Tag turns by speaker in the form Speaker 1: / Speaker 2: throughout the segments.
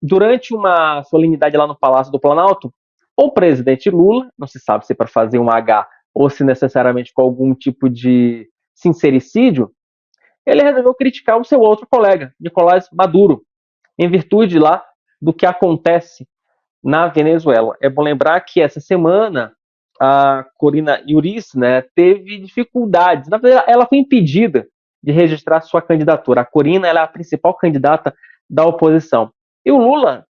Speaker 1: durante uma solenidade lá no Palácio do Planalto, o presidente Lula, não se sabe se para fazer um H ou se necessariamente com algum tipo de sincericídio, ele resolveu criticar o seu outro colega, Nicolás Maduro, em virtude lá do que acontece na Venezuela. É bom lembrar que essa semana a Corina Yuriz, né, teve dificuldades. Na verdade, ela foi impedida de registrar sua candidatura. A Corina ela é a principal candidata da oposição. E o Lula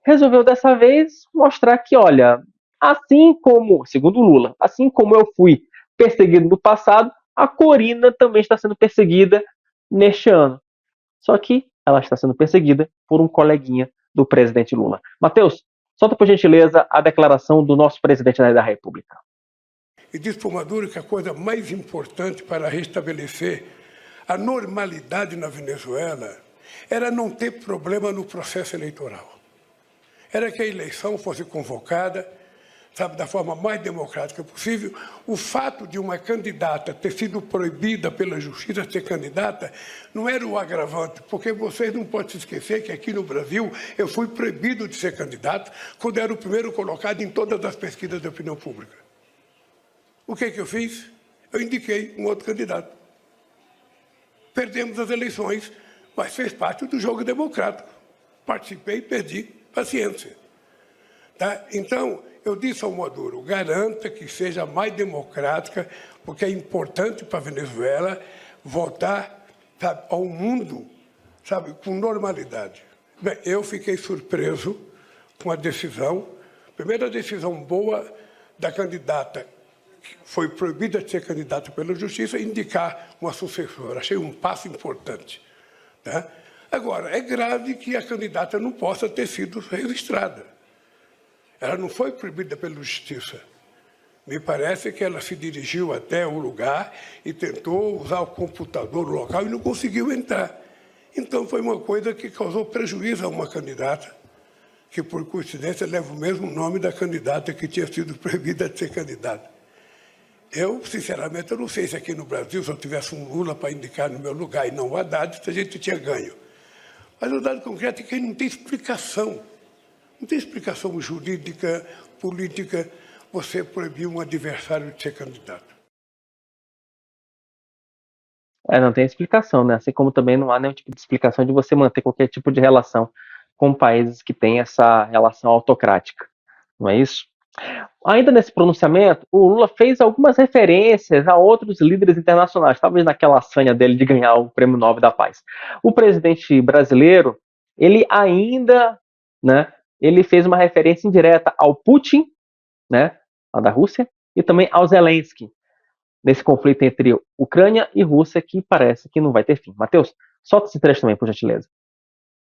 Speaker 1: resolveu dessa vez mostrar que, olha, assim como, segundo o Lula, assim como eu fui perseguido no passado, a Corina também está sendo perseguida neste ano. Só que ela está sendo perseguida por um coleguinha do presidente Lula. Matheus, solta por gentileza a declaração do nosso presidente da República.
Speaker 2: E diz para o Maduro que a coisa mais importante para restabelecer a normalidade na Venezuela era não ter problema no processo eleitoral. Era que a eleição fosse convocada, sabe, da forma mais democrática possível. O fato de uma candidata ter sido proibida pela justiça de ser candidata não era o agravante, porque vocês não podem se esquecer que aqui no Brasil eu fui proibido de ser candidato quando era o primeiro colocado em todas as pesquisas de opinião pública. O que eu fiz? Eu indiquei um outro candidato. Perdemos as eleições, mas fez parte do jogo democrático. Participei e perdi. Paciência. Tá? Então, eu disse ao Maduro, garanta que seja mais democrática, porque é importante para a Venezuela voltar, sabe, ao mundo, sabe, com normalidade. Bem, eu fiquei surpreso com a decisão, primeira decisão boa da candidata, que foi proibida de ser candidata pela Justiça, indicar uma sucessora. Achei um passo importante. Tá? Agora, é grave que a candidata não possa ter sido registrada. Ela não foi proibida pela Justiça. Me parece que ela se dirigiu até o lugar e tentou usar o computador local e não conseguiu entrar. Então, foi uma coisa que causou prejuízo a uma candidata, que, por coincidência, leva o mesmo nome da candidata que tinha sido proibida de ser candidata. Eu, sinceramente, eu não sei se aqui no Brasil, se eu tivesse um Lula para indicar no meu lugar e não o Haddad, se a gente tinha ganho. Mas o dado concreto é que não tem explicação. Não tem explicação jurídica, política, você proibir um adversário de ser candidato.
Speaker 1: Não tem explicação, né? Assim como também não há nenhum tipo de explicação de você manter qualquer tipo de relação com países que têm essa relação autocrática. Não é isso? Ainda nesse pronunciamento, o Lula fez algumas referências a outros líderes internacionais, talvez naquela sanha dele de ganhar o Prêmio Nobel da Paz. O presidente brasileiro, ele ainda, né, ele fez uma referência indireta ao Putin, né, lá da Rússia, e também ao Zelensky, nesse conflito entre Ucrânia e Rússia, que parece que não vai ter fim. Matheus, solta esse trecho também, por gentileza.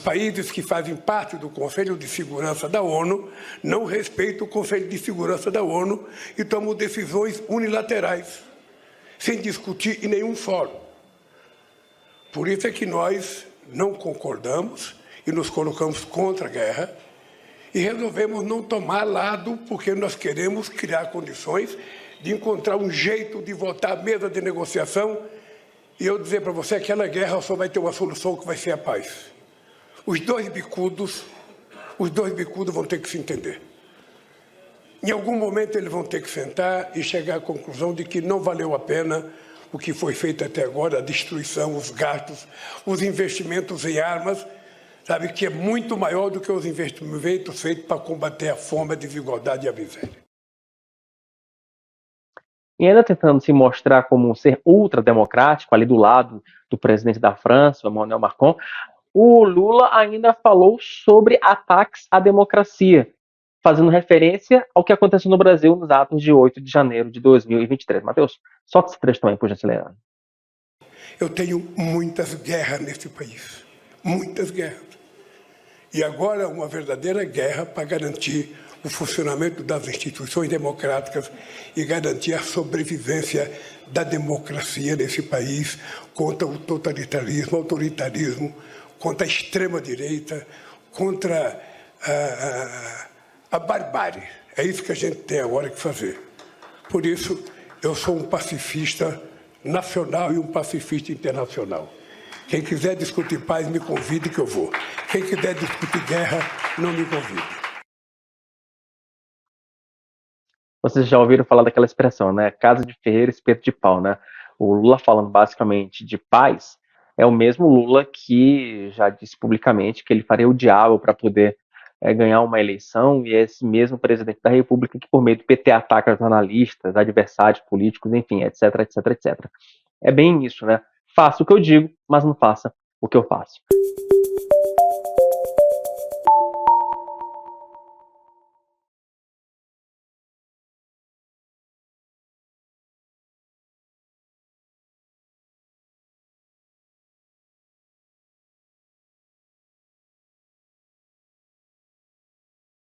Speaker 2: Países que fazem parte do Conselho de Segurança da ONU não respeitam o Conselho de Segurança da ONU e tomam decisões unilaterais, sem discutir em nenhum fórum. Por isso é que nós não concordamos e nos colocamos contra a guerra e resolvemos não tomar lado porque nós queremos criar condições de encontrar um jeito de voltar à mesa de negociação e eu dizer para você que aquela guerra só vai ter uma solução que vai ser a paz. Os dois bicudos vão ter que se entender. Em algum momento eles vão ter que sentar e chegar à conclusão de que não valeu a pena o que foi feito até agora, a destruição, os gastos, os investimentos em armas, sabe, que é muito maior do que os investimentos feitos para combater a fome, a desigualdade e a miséria.
Speaker 1: E ainda tentando se mostrar como um ser ultrademocrático, ali do lado do presidente da França, Emmanuel Macron, o Lula ainda falou sobre ataques à democracia, fazendo referência ao que aconteceu no Brasil nos atos de 8 de janeiro de 2023. Matheus, solta esse trecho também, por gentileza.
Speaker 2: Eu tenho muitas guerras nesse país, muitas guerras. E agora uma verdadeira guerra para garantir o funcionamento das instituições democráticas e garantir a sobrevivência da democracia nesse país contra o totalitarismo, autoritarismo, contra a extrema-direita, contra a barbárie. É isso que a gente tem agora que fazer. Por isso, eu sou um pacifista nacional e um pacifista internacional. Quem quiser discutir paz, me convide que eu vou. Quem quiser discutir guerra, não me convide.
Speaker 1: Vocês já ouviram falar daquela expressão, né? Casa de ferreiro, espeto de pau, né? O Lula falando basicamente de paz é o mesmo Lula que já disse publicamente que ele faria o diabo para poder ganhar uma eleição, e é esse mesmo presidente da República que, por meio do PT, ataca jornalistas, adversários políticos, enfim, etc, etc, etc. É bem isso, né? Faça o que eu digo, mas não faça o que eu faço.